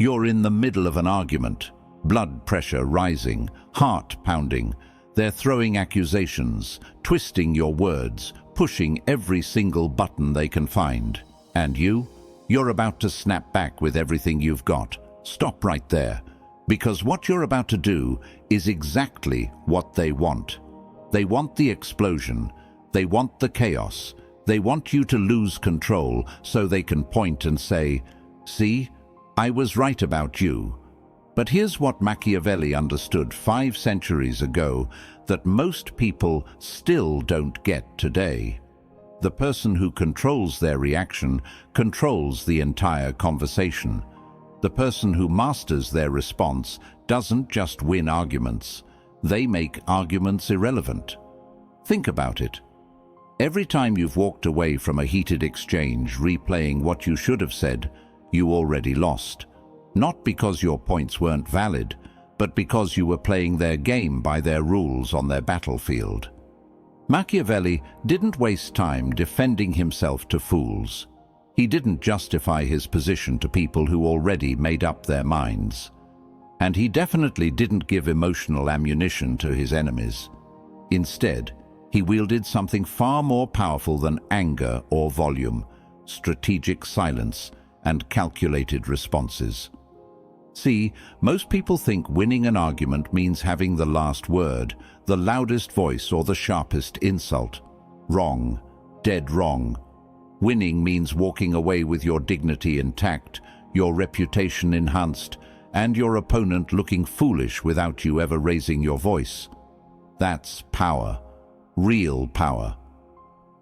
You're in the middle of an argument, blood pressure rising, heart pounding. They're throwing accusations, twisting your words, pushing every single button they can find. And you're about to snap back with everything you've got. Stop right there, because what you're about to do is exactly what they want. They want the explosion. They want the chaos. They want you to lose control so they can point and say, "See, I was right about you." But here's what Machiavelli understood 5 centuries ago that most people still don't get today. The person who controls their reaction controls the entire conversation. The person who masters their response doesn't just win arguments. They make arguments irrelevant. Think about it. Every time you've walked away from a heated exchange replaying what you should have said, you already lost. Not because your points weren't valid, but because you were playing their game by their rules on their battlefield. Machiavelli didn't waste time defending himself to fools. He didn't justify his position to people who already made up their minds. And he definitely didn't give emotional ammunition to his enemies. Instead, he wielded something far more powerful than anger or volume: strategic silence and calculated responses. See, most people think winning an argument means having the last word, the loudest voice, or the sharpest insult. Wrong. Dead wrong. Winning means walking away with your dignity intact, your reputation enhanced, and your opponent looking foolish without you ever raising your voice. That's power. Real power.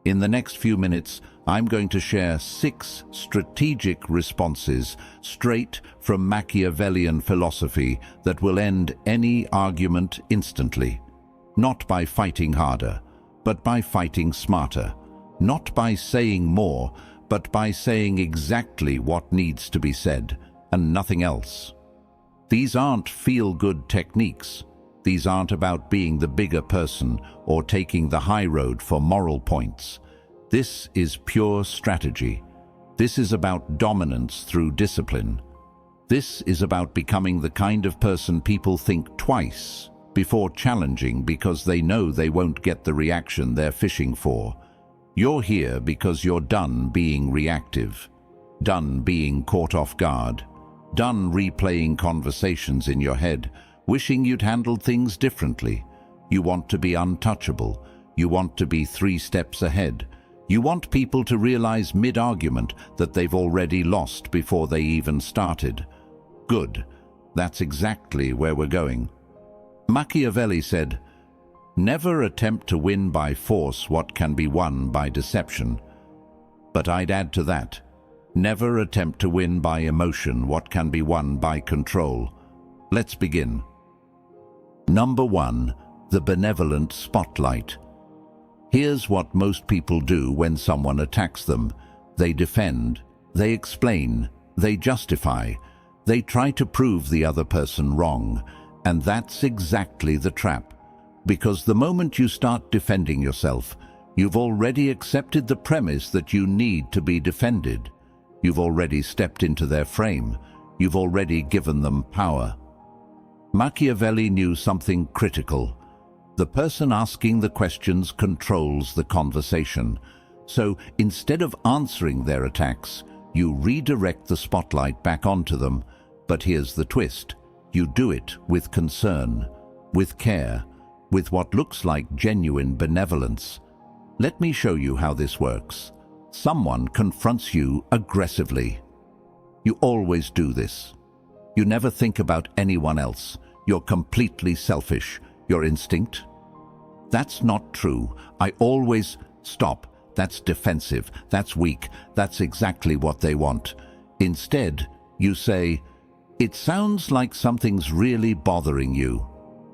In the next few minutes, I'm going to share 6 strategic responses straight from Machiavellian philosophy that will end any argument instantly. Not by fighting harder, but by fighting smarter. Not by saying more, but by saying exactly what needs to be said, and nothing else. These aren't feel-good techniques. These aren't about being the bigger person or taking the high road for moral points. This is pure strategy. This is about dominance through discipline. This is about becoming the kind of person people think twice before challenging because they know they won't get the reaction they're fishing for. You're here because you're done being reactive, done being caught off guard, done replaying conversations in your head, wishing you'd handled things differently. You want to be untouchable. You want to be 3 steps ahead. You want people to realize mid-argument that they've already lost before they even started. Good. That's exactly where we're going. Machiavelli said, "Never attempt to win by force what can be won by deception." But I'd add to that, never attempt to win by emotion what can be won by control. Let's begin. Number 1, the benevolent spotlight. Here's what most people do when someone attacks them. They defend, they explain, they justify, they try to prove the other person wrong. And that's exactly the trap. Because the moment you start defending yourself, you've already accepted the premise that you need to be defended. You've already stepped into their frame. You've already given them power. Machiavelli knew something critical. The person asking the questions controls the conversation. So instead of answering their attacks, you redirect the spotlight back onto them. But here's the twist. You do it with concern, with care, with what looks like genuine benevolence. Let me show you how this works. Someone confronts you aggressively. You always do this. You never think about anyone else. You're completely selfish. Your instinct? That's not true. I always... Stop. That's defensive. That's weak. That's exactly what they want. Instead, you say, "It sounds like something's really bothering you.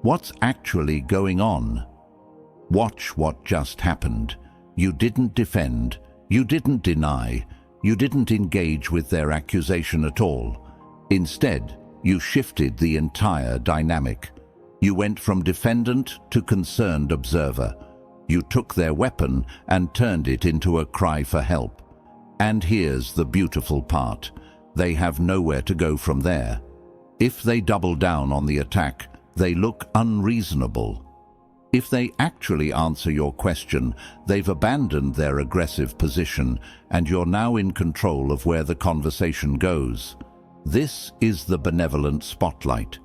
What's actually going on?" Watch what just happened. You didn't defend. You didn't deny. You didn't engage with their accusation at all. Instead, you shifted the entire dynamic. You went from defendant to concerned observer. You took their weapon and turned it into a cry for help. And here's the beautiful part. They have nowhere to go from there. If they double down on the attack, they look unreasonable. If they actually answer your question, they've abandoned their aggressive position and you're now in control of where the conversation goes. This is the benevolent spotlight.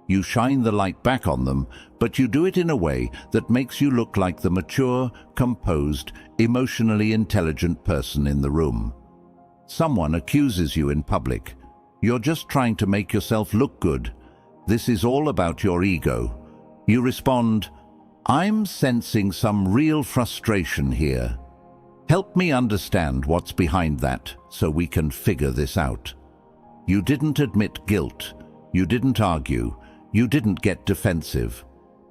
You shine the light back on them, but you do it in a way that makes you look like the mature, composed, emotionally intelligent person in the room. Someone accuses you in public. You're just trying to make yourself look good. This is all about your ego. You respond, "I'm sensing some real frustration here. Help me understand what's behind that so we can figure this out." You didn't admit guilt. You didn't argue. You didn't get defensive.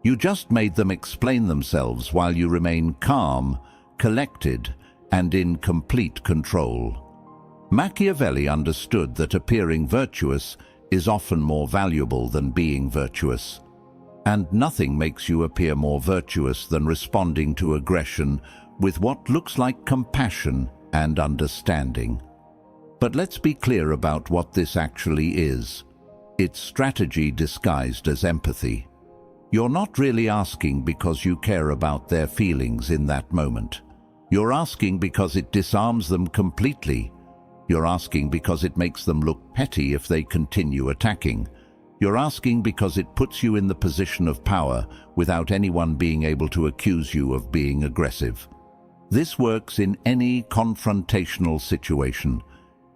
You just made them explain themselves while you remain calm, collected, and in complete control. Machiavelli understood that appearing virtuous is often more valuable than being virtuous. And nothing makes you appear more virtuous than responding to aggression with what looks like compassion and understanding. But let's be clear about what this actually is. It's strategy disguised as empathy. You're not really asking because you care about their feelings in that moment. You're asking because it disarms them completely. You're asking because it makes them look petty if they continue attacking. You're asking because it puts you in the position of power without anyone being able to accuse you of being aggressive. This works in any confrontational situation.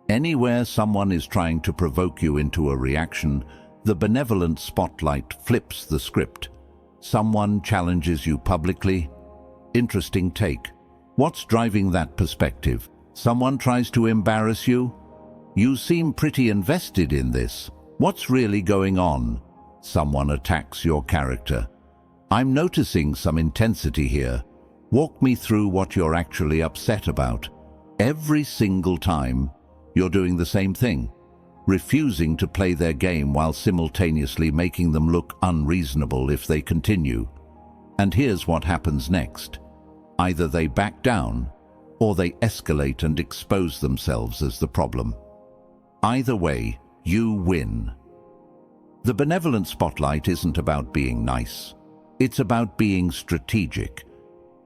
Anywhere someone is trying to provoke you into a reaction, the benevolent spotlight flips the script. Someone challenges you publicly. Interesting take. What's driving that perspective? Someone tries to embarrass you? You seem pretty invested in this. What's really going on? Someone attacks your character. I'm noticing some intensity here. Walk me through what you're actually upset about. Every single time, you're doing the same thing, refusing to play their game while simultaneously making them look unreasonable if they continue. And here's what happens next. Either they back down, or they escalate and expose themselves as the problem. Either way, you win. The benevolent spotlight isn't about being nice. It's about being strategic.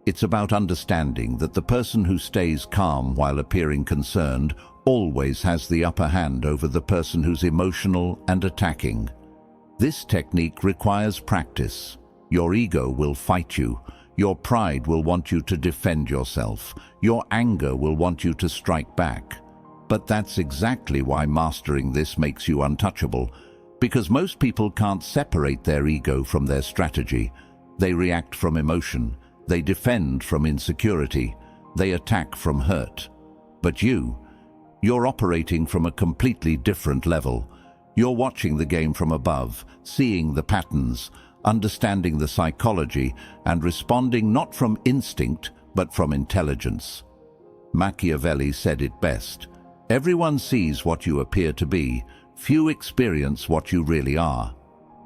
It's about understanding that the person who stays calm while appearing concerned always has the upper hand over the person who's emotional and attacking. This technique requires practice. Your ego will fight you. Your pride will want you to defend yourself. Your anger will want you to strike back. But that's exactly why mastering this makes you untouchable, because most people can't separate their ego from their strategy. They react from emotion. They defend from insecurity. They attack from hurt. But you're operating from a completely different level. You're watching the game from above, seeing the patterns, understanding the psychology, and responding not from instinct, but from intelligence. Machiavelli said it best. Everyone sees what you appear to be. Few experience what you really are.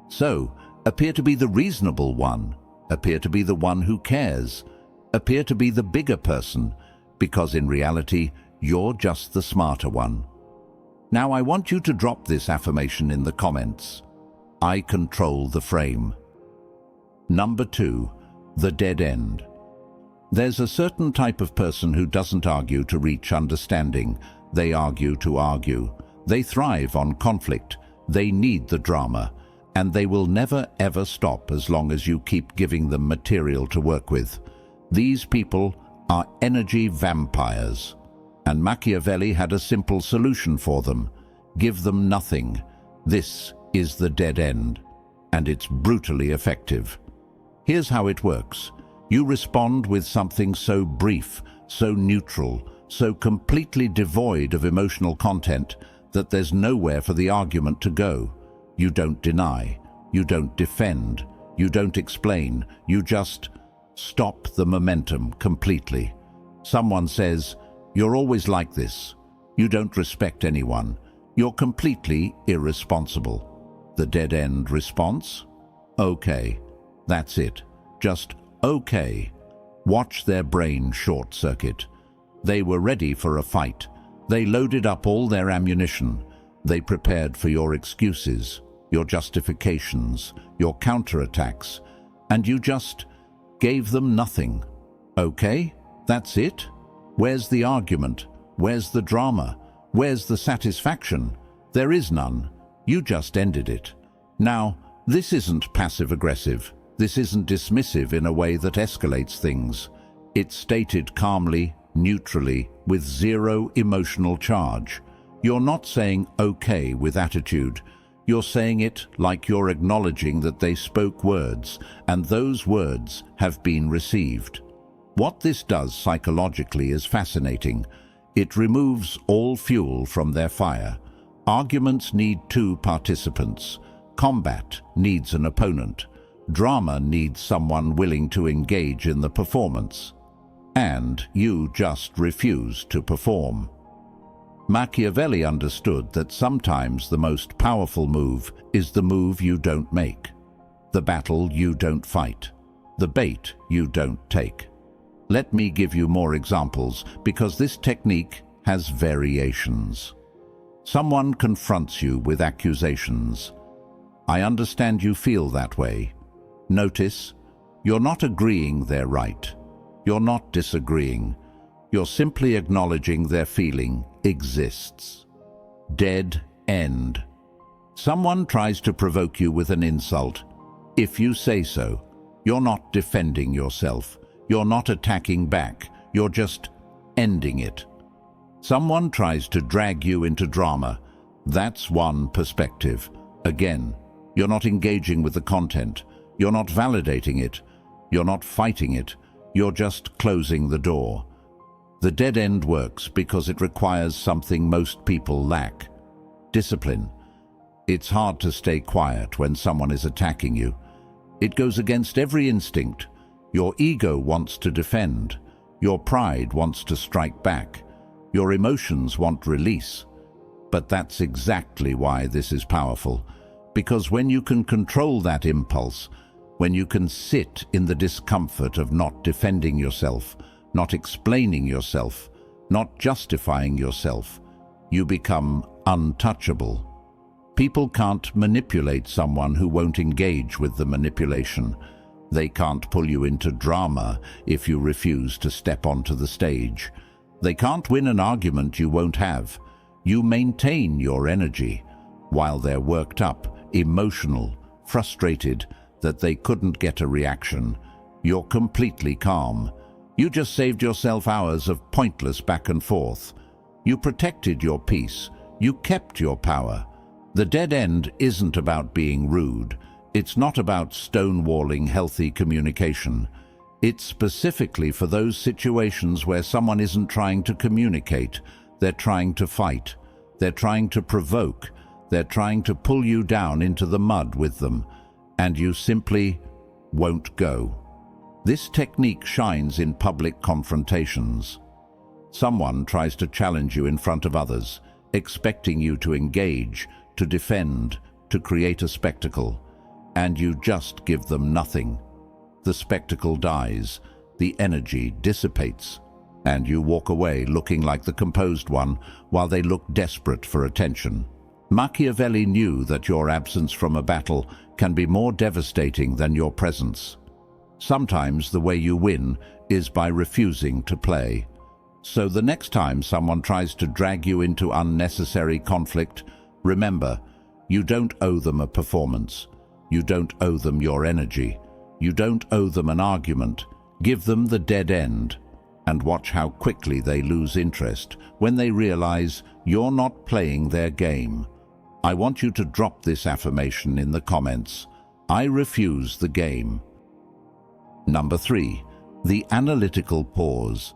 So, appear to be the reasonable one. Appear to be the one who cares. Appear to be the bigger person, because in reality, you're just the smarter one. Now I want you to drop this affirmation in the comments. I control the frame. Number 2, the dead end. There's a certain type of person who doesn't argue to reach understanding. They argue to argue. They thrive on conflict. They need the drama. And they will never ever stop as long as you keep giving them material to work with. These people are energy vampires. And Machiavelli had a simple solution for them. Give them nothing. This is the dead end. And it's brutally effective. Here's how it works. You respond with something so brief, so neutral, so completely devoid of emotional content that there's nowhere for the argument to go. You don't deny. You don't defend. You don't explain. You just stop the momentum completely. Someone says, "You're always like this. You don't respect anyone. You're completely irresponsible." The dead-end response? Okay. That's it. Just okay. Watch their brain short-circuit. They were ready for a fight. They loaded up all their ammunition. They prepared for your excuses, your justifications, your counterattacks, and you just gave them nothing. Okay, that's it? Where's the argument? Where's the drama? Where's the satisfaction? There is none. You just ended it. Now, this isn't passive-aggressive. This isn't dismissive in a way that escalates things. It's stated calmly, neutrally, with zero emotional charge. You're not saying okay with attitude. You're saying it like you're acknowledging that they spoke words, and those words have been received. What this does psychologically is fascinating. It removes all fuel from their fire. Arguments need two participants. Combat needs an opponent. Drama needs someone willing to engage in the performance. And you just refuse to perform. Machiavelli understood that sometimes the most powerful move is the move you don't make, the battle you don't fight, the bait you don't take. Let me give you more examples, because this technique has variations. Someone confronts you with accusations. I understand you feel that way. Notice, you're not agreeing they're right. You're not disagreeing. You're simply acknowledging their feeling exists. Dead end. Someone tries to provoke you with an insult. If you say so, you're not defending yourself. You're not attacking back. You're just ending it. Someone tries to drag you into drama. That's one perspective. Again, you're not engaging with the content. You're not validating it. You're not fighting it. You're just closing the door. The dead end works because it requires something most people lack: discipline. It's hard to stay quiet when someone is attacking you. It goes against every instinct. Your ego wants to defend. Your pride wants to strike back. Your emotions want release. But that's exactly why this is powerful. Because when you can control that impulse, when you can sit in the discomfort of not defending yourself, not explaining yourself, not justifying yourself, you become untouchable. People can't manipulate someone who won't engage with the manipulation. They can't pull you into drama if you refuse to step onto the stage. They can't win an argument you won't have. You maintain your energy while they're worked up, emotional, frustrated that they couldn't get a reaction. You're completely calm. You just saved yourself hours of pointless back and forth. You protected your peace. You kept your power. The dead end isn't about being rude. It's not about stonewalling healthy communication. It's specifically for those situations where someone isn't trying to communicate. They're trying to fight. They're trying to provoke. They're trying to pull you down into the mud with them. And you simply won't go. This technique shines in public confrontations. Someone tries to challenge you in front of others, expecting you to engage, to defend, to create a spectacle, and you just give them nothing. The spectacle dies, the energy dissipates, and you walk away looking like the composed one while they look desperate for attention. Machiavelli knew that your absence from a battle can be more devastating than your presence. Sometimes the way you win is by refusing to play. So the next time someone tries to drag you into unnecessary conflict, remember, you don't owe them a performance. You don't owe them your energy. You don't owe them an argument. Give them the dead end, and watch how quickly they lose interest when they realize you're not playing their game. I want you to drop this affirmation in the comments. I refuse the game. Number 3, the analytical pause.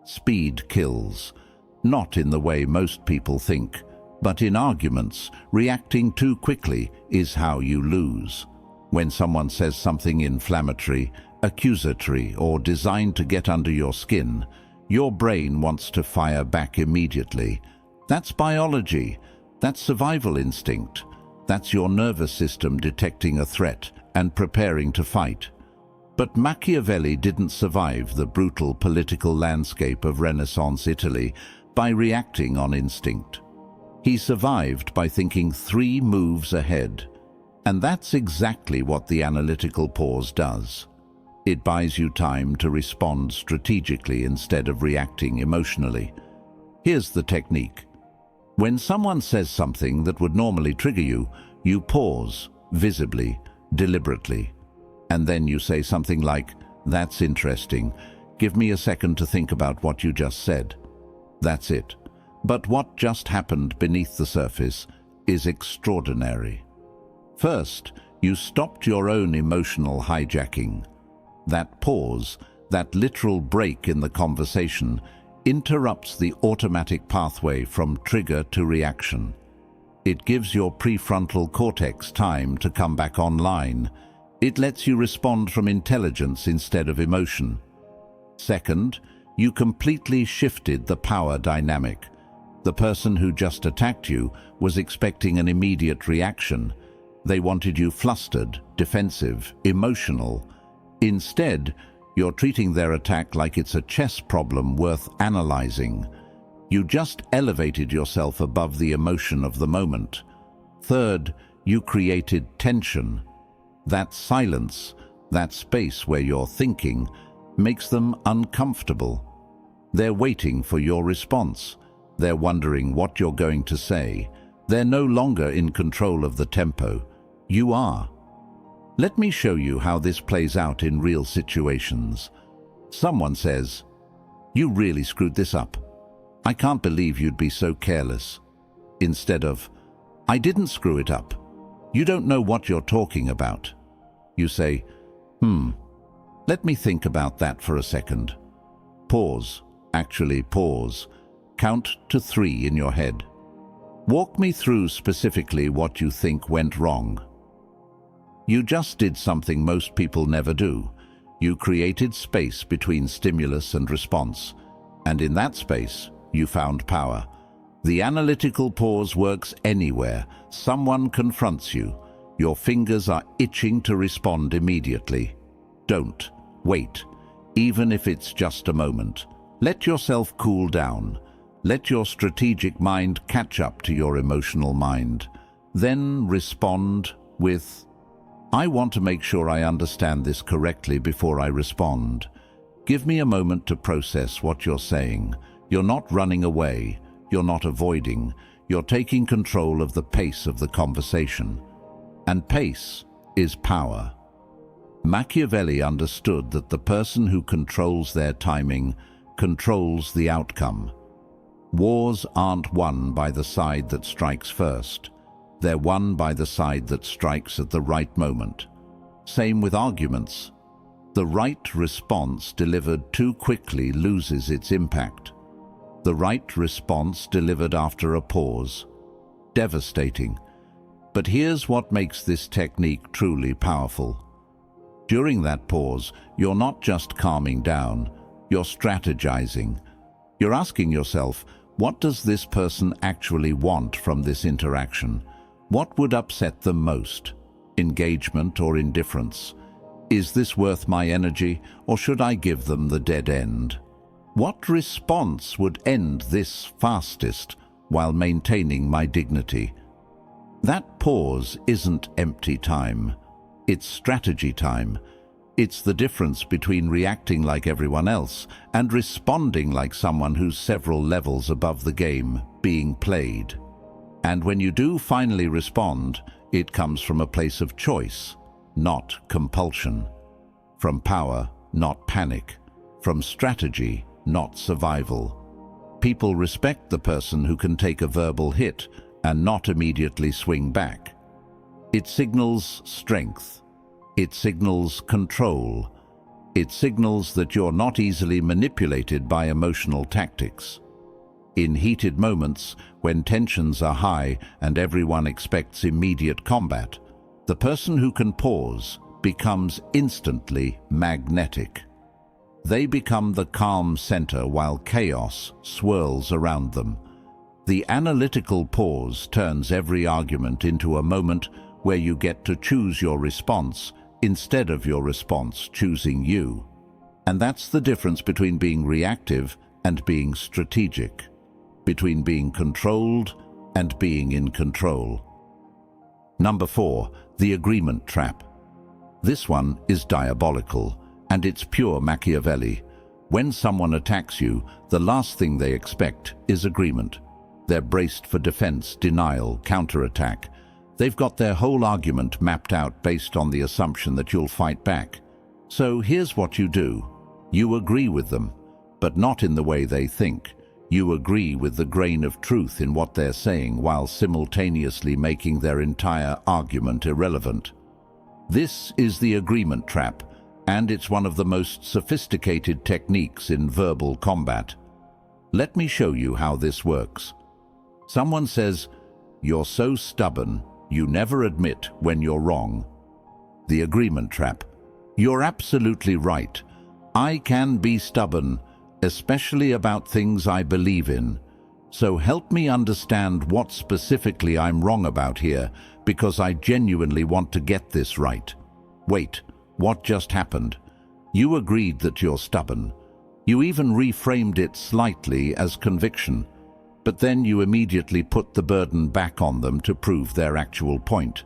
Speed kills. Not in the way most people think, but in arguments, reacting too quickly is how you lose. When someone says something inflammatory, accusatory, or designed to get under your skin, your brain wants to fire back immediately. That's biology. That's survival instinct. That's your nervous system detecting a threat and preparing to fight. But Machiavelli didn't survive the brutal political landscape of Renaissance Italy by reacting on instinct. He survived by thinking 3 moves ahead. And that's exactly what the analytical pause does. It buys you time to respond strategically instead of reacting emotionally. Here's the technique. When someone says something that would normally trigger you, you pause, visibly, deliberately. And then you say something like, "That's interesting. Give me a second to think about what you just said." That's it. But what just happened beneath the surface is extraordinary. First, you stopped your own emotional hijacking. That pause, that literal break in the conversation, interrupts the automatic pathway from trigger to reaction. It gives your prefrontal cortex time to come back online. It lets you respond from intelligence instead of emotion. Second, you completely shifted the power dynamic. The person who just attacked you was expecting an immediate reaction. They wanted you flustered, defensive, emotional. Instead, you're treating their attack like it's a chess problem worth analyzing. You just elevated yourself above the emotion of the moment. Third, you created tension. That silence, that space where you're thinking, makes them uncomfortable. They're waiting for your response. They're wondering what you're going to say. They're no longer in control of the tempo. You are. Let me show you how this plays out in real situations. Someone says, "You really screwed this up. I can't believe you'd be so careless." Instead of, "I didn't screw it up. You don't know what you're talking about." You say, Let me think about that for a second." Pause. Actually pause. Count to 3 in your head. Walk me through specifically what you think went wrong. You just did something most people never do. You created space between stimulus and response. And in that space, you found power. The analytical pause works anywhere. Someone confronts you. Your fingers are itching to respond immediately. Don't. Wait. Even if it's just a moment. Let yourself cool down. Let your strategic mind catch up to your emotional mind. Then respond with, "I want to make sure I understand this correctly before I respond. Give me a moment to process what you're saying." You're not running away. You're not avoiding. You're taking control of the pace of the conversation. And pace is power. Machiavelli understood that the person who controls their timing controls the outcome. Wars aren't won by the side that strikes first. They're won by the side that strikes at the right moment. Same with arguments. The right response delivered too quickly loses its impact. The right response delivered after a pause. Devastating. But here's what makes this technique truly powerful. During that pause, you're not just calming down, you're strategizing. You're asking yourself, what does this person actually want from this interaction? What would upset them most? Engagement or indifference? Is this worth my energy, or should I give them the dead end? What response would end this fastest while maintaining my dignity? That pause isn't empty time. It's strategy time. It's the difference between reacting like everyone else and responding like someone who's several levels above the game being played. And when you do finally respond, it comes from a place of choice, not compulsion. From power, not panic. From strategy, not survival. People respect the person who can take a verbal hit and not immediately swing back. It signals strength. It signals control. It signals that you're not easily manipulated by emotional tactics. In heated moments, when tensions are high and everyone expects immediate combat, the person who can pause becomes instantly magnetic. They become the calm center while chaos swirls around them. The analytical pause turns every argument into a moment where you get to choose your response instead of your response choosing you. And that's the difference between being reactive and being strategic, between being controlled and being in control. Number 4, the agreement trap. This one is diabolical, and it's pure Machiavelli. When someone attacks you, the last thing they expect is agreement. They're braced for defense, denial, counterattack. They've got their whole argument mapped out based on the assumption that you'll fight back. So here's what you do. You agree with them, but not in the way they think. You agree with the grain of truth in what they're saying while simultaneously making their entire argument irrelevant. This is the agreement trap, and it's one of the most sophisticated techniques in verbal combat. Let me show you how this works. Someone says, "You're so stubborn, you never admit when you're wrong." The agreement trap. You're absolutely right. I can be stubborn, especially about things I believe in. So help me understand what specifically I'm wrong about here, because I genuinely want to get this right. Wait, what just happened? You agreed that you're stubborn. You even reframed it slightly as conviction, but then you immediately put the burden back on them to prove their actual point.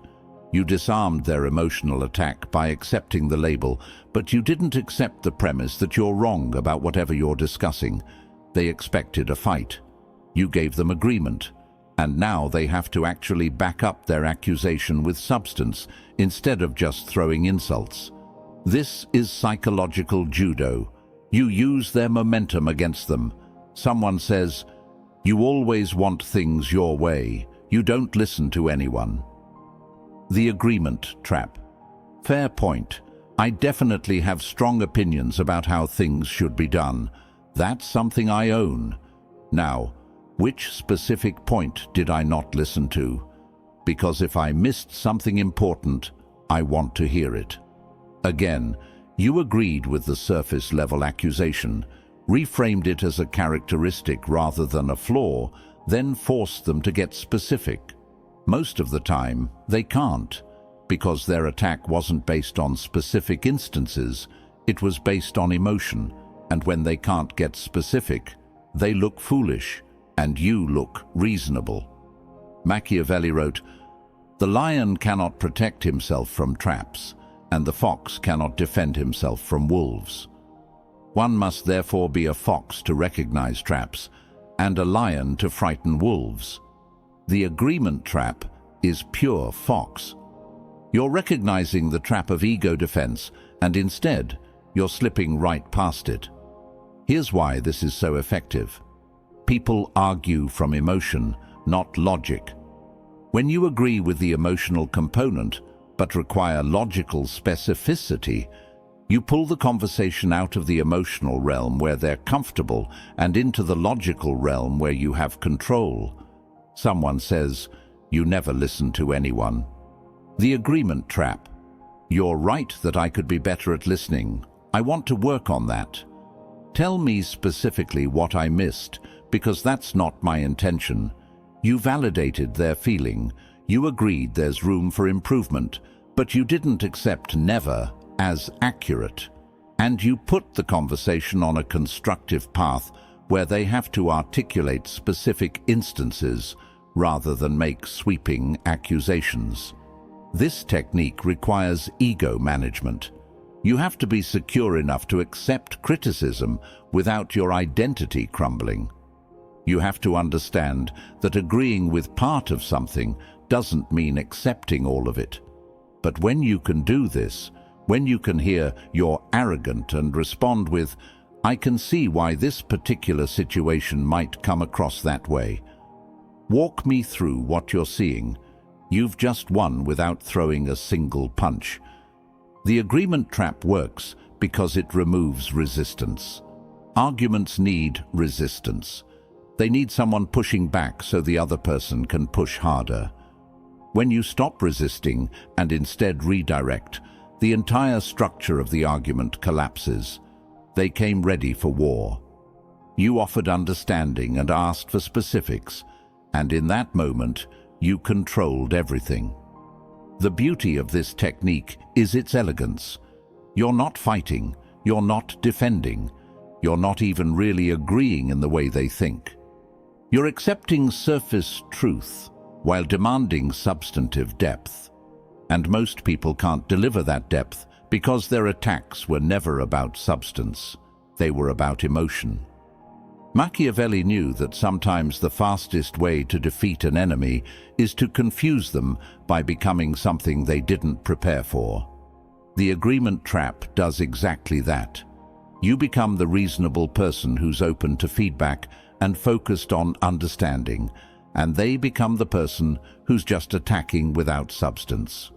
You disarmed their emotional attack by accepting the label, but you didn't accept the premise that you're wrong about whatever you're discussing. They expected a fight. You gave them agreement, and now they have to actually back up their accusation with substance instead of just throwing insults. This is psychological judo. You use their momentum against them. Someone says, "You always want things your way. You don't listen to anyone." The agreement trap. Fair point. I definitely have strong opinions about how things should be done. That's something I own. Now, which specific point did I not listen to? Because if I missed something important, I want to hear it. Again, you agreed with the surface-level accusation, reframed it as a characteristic rather than a flaw, then forced them to get specific. Most of the time, they can't, because their attack wasn't based on specific instances, it was based on emotion, and when they can't get specific, they look foolish, and you look reasonable. Machiavelli wrote, "The lion cannot protect himself from traps, and the fox cannot defend himself from wolves." One must therefore be a fox to recognize traps, and a lion to frighten wolves. The agreement trap is pure fox. You're recognizing the trap of ego defense, and instead, you're slipping right past it. Here's why this is so effective. People argue from emotion, not logic. When you agree with the emotional component, but require logical specificity, you pull the conversation out of the emotional realm where they're comfortable and into the logical realm where you have control. Someone says, "You never listen to anyone." The agreement trap. You're right that I could be better at listening. I want to work on that. Tell me specifically what I missed, because that's not my intention. You validated their feeling. You agreed there's room for improvement, but you didn't accept never as accurate. And you put the conversation on a constructive path where they have to articulate specific instances rather than make sweeping accusations. This technique requires ego management. You have to be secure enough to accept criticism without your identity crumbling. You have to understand that agreeing with part of something doesn't mean accepting all of it. But when you can do this, when you can hear "you're arrogant" and respond with "I can see why this particular situation might come across that way. Walk me through what you're seeing," you've just won without throwing a single punch. The agreement trap works because it removes resistance. Arguments need resistance. They need someone pushing back so the other person can push harder. When you stop resisting and instead redirect, the entire structure of the argument collapses. They came ready for war. You offered understanding and asked for specifics, and in that moment, you controlled everything. The beauty of this technique is its elegance. You're not fighting, you're not defending, you're not even really agreeing in the way they think. You're accepting surface truth while demanding substantive depth. And most people can't deliver that depth because their attacks were never about substance. They were about emotion. Machiavelli knew that sometimes the fastest way to defeat an enemy is to confuse them by becoming something they didn't prepare for. The agreement trap does exactly that. You become the reasonable person who's open to feedback and focused on understanding, and they become the person who's just attacking without substance.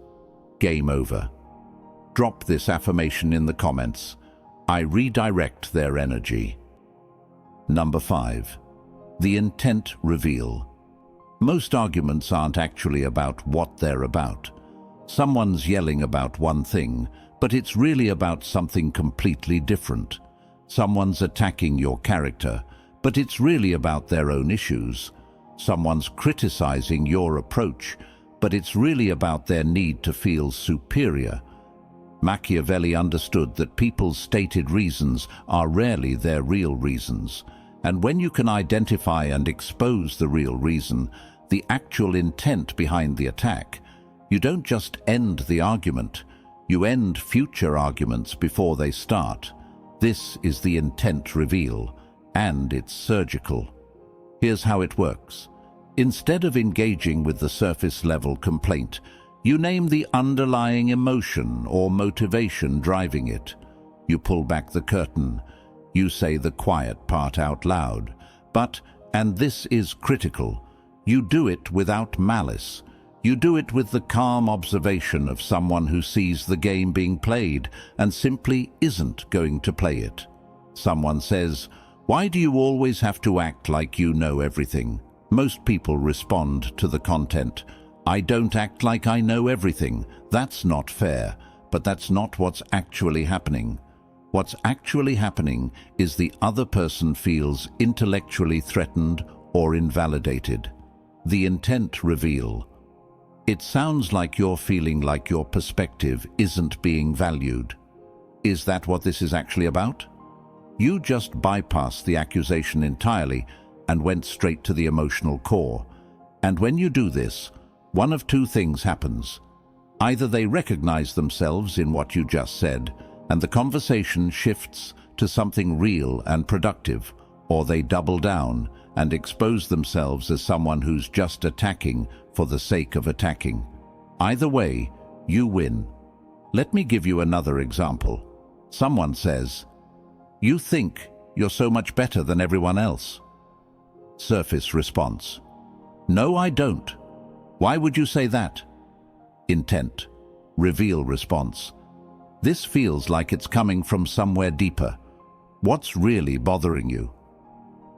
Game over. Drop this affirmation in the comments. I redirect their energy. Number 5. The intent reveal. Most arguments aren't actually about what they're about. Someone's yelling about one thing, but it's really about something completely different. Someone's attacking your character, but it's really about their own issues. Someone's criticizing your approach, but it's really about their need to feel superior. Machiavelli understood that people's stated reasons are rarely their real reasons, and when you can identify and expose the real reason, the actual intent behind the attack, you don't just end the argument, you end future arguments before they start. This is the intent reveal, and it's surgical. Here's how it works. Instead of engaging with the surface-level complaint, you name the underlying emotion or motivation driving it. You pull back the curtain. You say the quiet part out loud. But, and this is critical, you do it without malice. You do it with the calm observation of someone who sees the game being played and simply isn't going to play it. Someone says, "Why do you always have to act like you know everything?" Most people respond to the content, "I don't act like I know everything. That's not fair." But that's not what's actually happening. What's actually happening is the other person feels intellectually threatened or invalidated. The intent reveal. It sounds like you're feeling like your perspective isn't being valued. Is that what this is actually about? You just bypassed the accusation entirely and went straight to the emotional core. And when you do this, one of two things happens. Either they recognize themselves in what you just said, and the conversation shifts to something real and productive, or they double down and expose themselves as someone who's just attacking for the sake of attacking. Either way, you win. Let me give you another example. Someone says, "You think you're so much better than everyone else." Surface response: "No, I don't. Why would you say that?" Intent reveal response: "This feels like it's coming from somewhere deeper. What's really bothering you?"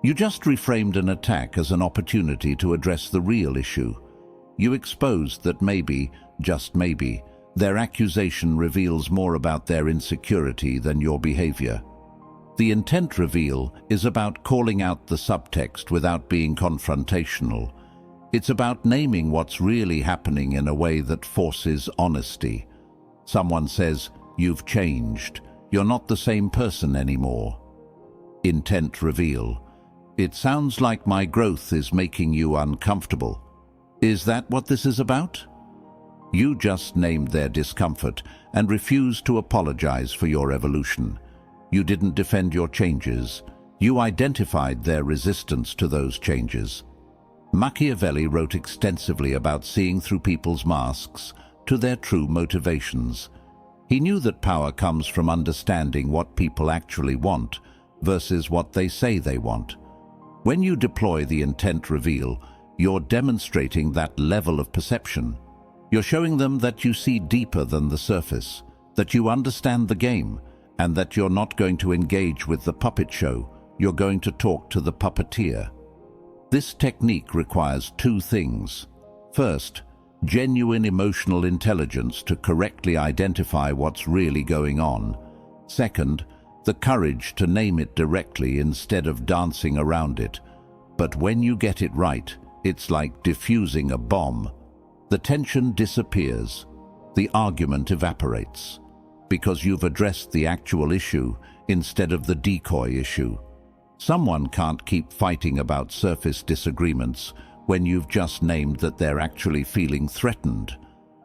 You just reframed an attack as an opportunity to address the real issue. You exposed that maybe, just maybe, their accusation reveals more about their insecurity than your behavior. The intent reveal is about calling out the subtext without being confrontational. It's about naming what's really happening in a way that forces honesty. Someone says, "You've changed. You're not the same person anymore." Intent reveal: "It sounds like my growth is making you uncomfortable. Is that what this is about?" You just named their discomfort and refused to apologize for your evolution. You didn't defend your changes. You identified their resistance to those changes. Machiavelli wrote extensively about seeing through people's masks to their true motivations. He knew that power comes from understanding what people actually want versus what they say they want. When you deploy the intent reveal, you're demonstrating that level of perception. You're showing them that you see deeper than the surface, that you understand the game, and that you're not going to engage with the puppet show, you're going to talk to the puppeteer. This technique requires two things. First, genuine emotional intelligence to correctly identify what's really going on. Second, the courage to name it directly instead of dancing around it. But when you get it right, it's like diffusing a bomb. The tension disappears. The argument evaporates. Because you've addressed the actual issue instead of the decoy issue. Someone can't keep fighting about surface disagreements when you've just named that they're actually feeling threatened.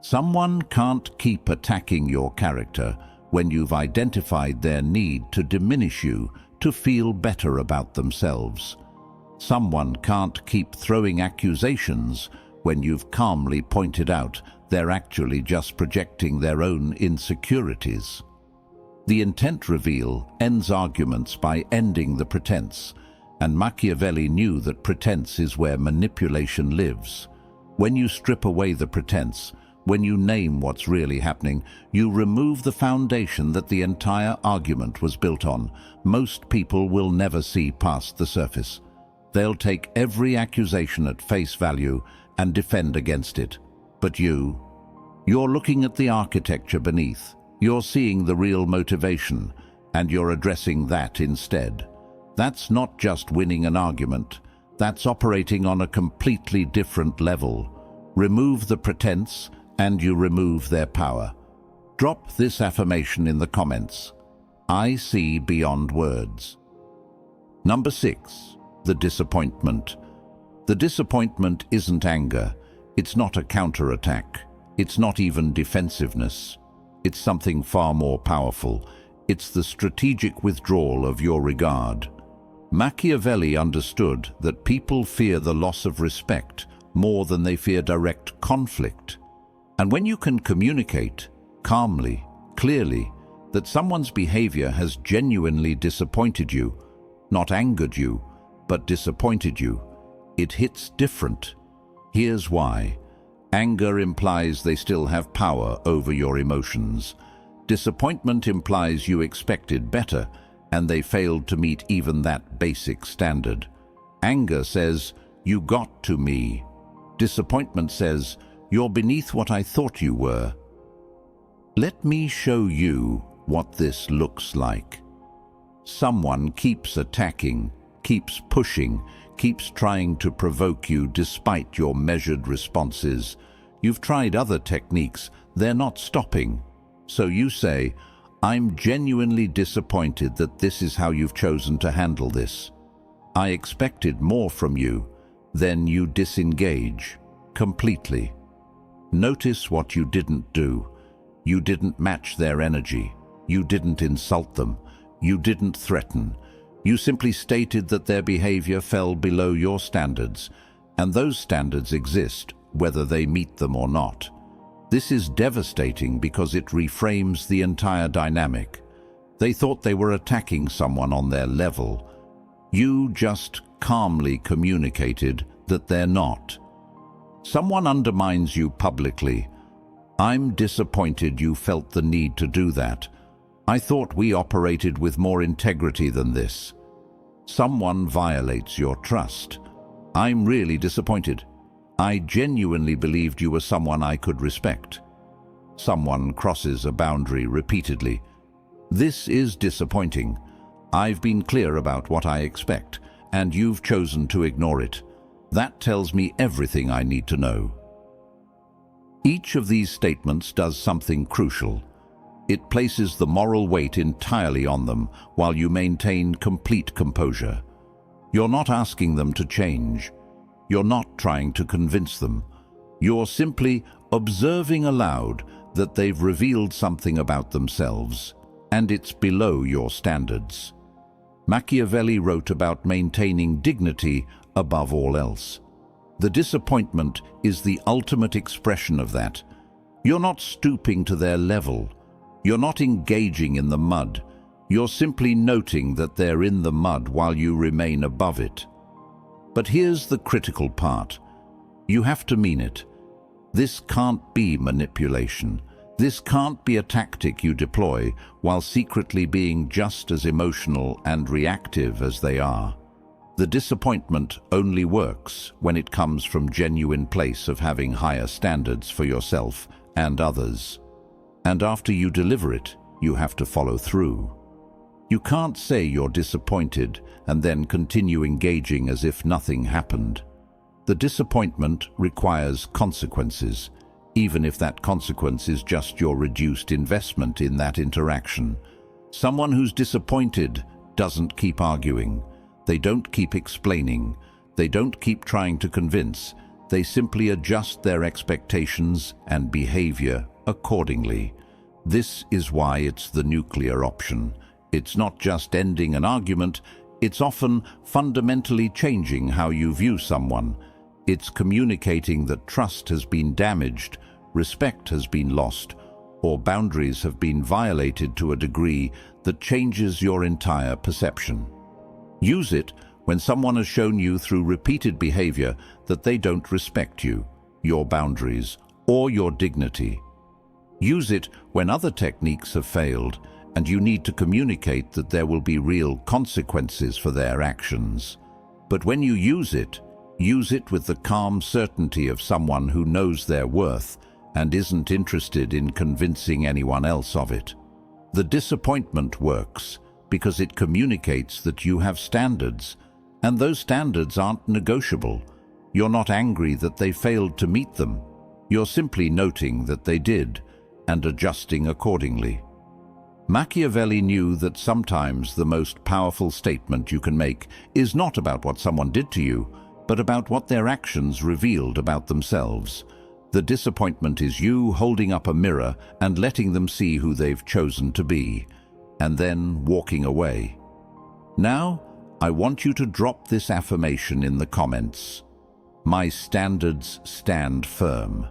Someone can't keep attacking your character when you've identified their need to diminish you, to feel better about themselves. Someone can't keep throwing accusations when you've calmly pointed out they're actually just projecting their own insecurities. The intent reveal ends arguments by ending the pretense, and Machiavelli knew that pretense is where manipulation lives. When you strip away the pretense, when you name what's really happening, you remove the foundation that the entire argument was built on. Most people will never see past the surface. They'll take every accusation at face value and defend against it. But you're looking at the architecture beneath. You're seeing the real motivation, and you're addressing that instead. That's not just winning an argument. That's operating on a completely different level. Remove the pretense, and you remove their power. Drop this affirmation in the comments. I see beyond words. Number 6. The disappointment. The disappointment isn't anger. It's not a counterattack. It's not even defensiveness. It's something far more powerful. It's the strategic withdrawal of your regard. Machiavelli understood that people fear the loss of respect more than they fear direct conflict. And when you can communicate calmly, clearly, that someone's behavior has genuinely disappointed you, not angered you, but disappointed you, it hits different. Here's why. Anger implies they still have power over your emotions. Disappointment implies you expected better, and they failed to meet even that basic standard. Anger says, "You got to me." Disappointment says, "You're beneath what I thought you were." Let me show you what this looks like. Someone keeps attacking, keeps pushing, keeps trying to provoke you despite your measured responses. You've tried other techniques, they're not stopping. So you say, "I'm genuinely disappointed that this is how you've chosen to handle this. I expected more from you." Then you disengage completely. Notice what you didn't do. You didn't match their energy. You didn't insult them. You didn't threaten. You simply stated that their behavior fell below your standards, and those standards exist whether they meet them or not. This is devastating because it reframes the entire dynamic. They thought they were attacking someone on their level. You just calmly communicated that they're not. Someone undermines you publicly. "I'm disappointed you felt the need to do that. I thought we operated with more integrity than this." Someone violates your trust. "I'm really disappointed. I genuinely believed you were someone I could respect." Someone crosses a boundary repeatedly. "This is disappointing. I've been clear about what I expect, and you've chosen to ignore it. That tells me everything I need to know." Each of these statements does something crucial. It places the moral weight entirely on them while you maintain complete composure. You're not asking them to change. You're not trying to convince them. You're simply observing aloud that they've revealed something about themselves, and it's below your standards. Machiavelli wrote about maintaining dignity above all else. The disappointment is the ultimate expression of that. You're not stooping to their level. You're not engaging in the mud. You're simply noting that they're in the mud while you remain above it. But here's the critical part. You have to mean it. This can't be manipulation. This can't be a tactic you deploy while secretly being just as emotional and reactive as they are. The disappointment only works when it comes from a genuine place of having higher standards for yourself and others. And after you deliver it, you have to follow through. You can't say you're disappointed and then continue engaging as if nothing happened. The disappointment requires consequences, even if that consequence is just your reduced investment in that interaction. Someone who's disappointed doesn't keep arguing. They don't keep explaining. They don't keep trying to convince. They simply adjust their expectations and behavior accordingly. This is why it's the nuclear option. It's not just ending an argument, it's often fundamentally changing how you view someone. It's communicating that trust has been damaged, respect has been lost, or boundaries have been violated to a degree that changes your entire perception. Use it when someone has shown you through repeated behavior that they don't respect you, your boundaries, or your dignity. Use it when other techniques have failed and you need to communicate that there will be real consequences for their actions. But when you use it with the calm certainty of someone who knows their worth and isn't interested in convincing anyone else of it. The disappointment works because it communicates that you have standards, and those standards aren't negotiable. You're not angry that they failed to meet them. You're simply noting that they did and adjusting accordingly. Machiavelli knew that sometimes the most powerful statement you can make is not about what someone did to you, but about what their actions revealed about themselves. The disappointment is you holding up a mirror and letting them see who they've chosen to be, and then walking away. Now, I want you to drop this affirmation in the comments. My standards stand firm.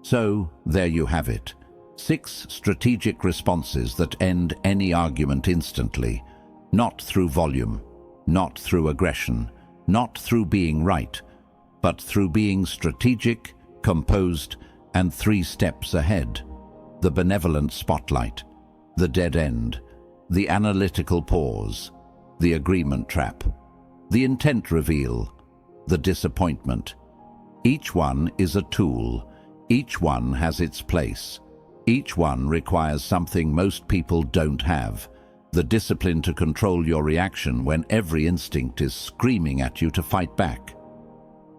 So, there you have it. 6 strategic responses that end any argument instantly. Not through volume, not through aggression, not through being right, but through being strategic, composed, and 3 steps ahead. The benevolent spotlight, the dead end, the analytical pause, the agreement trap, the intent reveal, the disappointment. Each one is a tool. Each one has its place. Each one requires something most people don't have, the discipline to control your reaction when every instinct is screaming at you to fight back.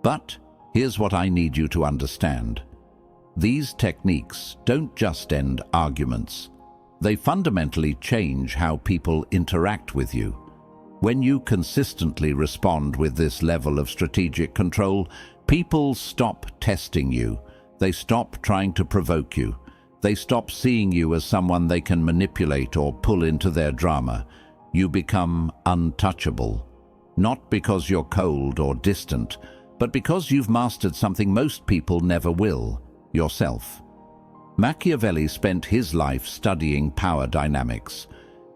But here's what I need you to understand. These techniques don't just end arguments. They fundamentally change how people interact with you. When you consistently respond with this level of strategic control, people stop testing you. They stop trying to provoke you. They stop seeing you as someone they can manipulate or pull into their drama. You become untouchable. Not because you're cold or distant, but because you've mastered something most people never will, yourself. Machiavelli spent his life studying power dynamics,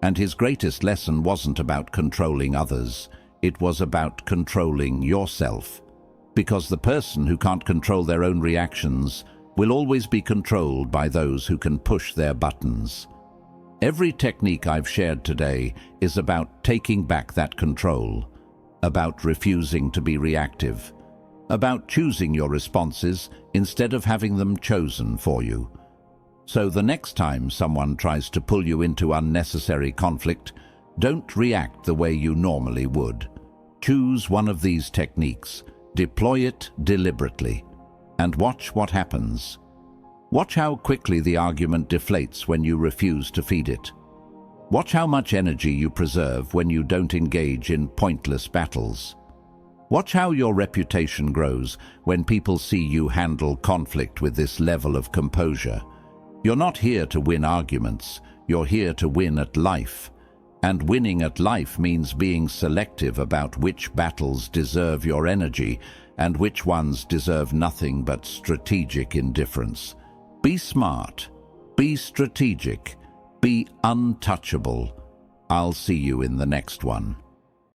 and his greatest lesson wasn't about controlling others. It was about controlling yourself. Because the person who can't control their own reactions will always be controlled by those who can push their buttons. Every technique I've shared today is about taking back that control, about refusing to be reactive, about choosing your responses instead of having them chosen for you. So the next time someone tries to pull you into unnecessary conflict, don't react the way you normally would. Choose one of these techniques, deploy it deliberately, and watch what happens. Watch how quickly the argument deflates when you refuse to feed it. Watch how much energy you preserve when you don't engage in pointless battles. Watch how your reputation grows when people see you handle conflict with this level of composure. You're not here to win arguments, you're here to win at life. And winning at life means being selective about which battles deserve your energy and which ones deserve nothing but strategic indifference. Be smart, be strategic, be untouchable. I'll see you in the next one.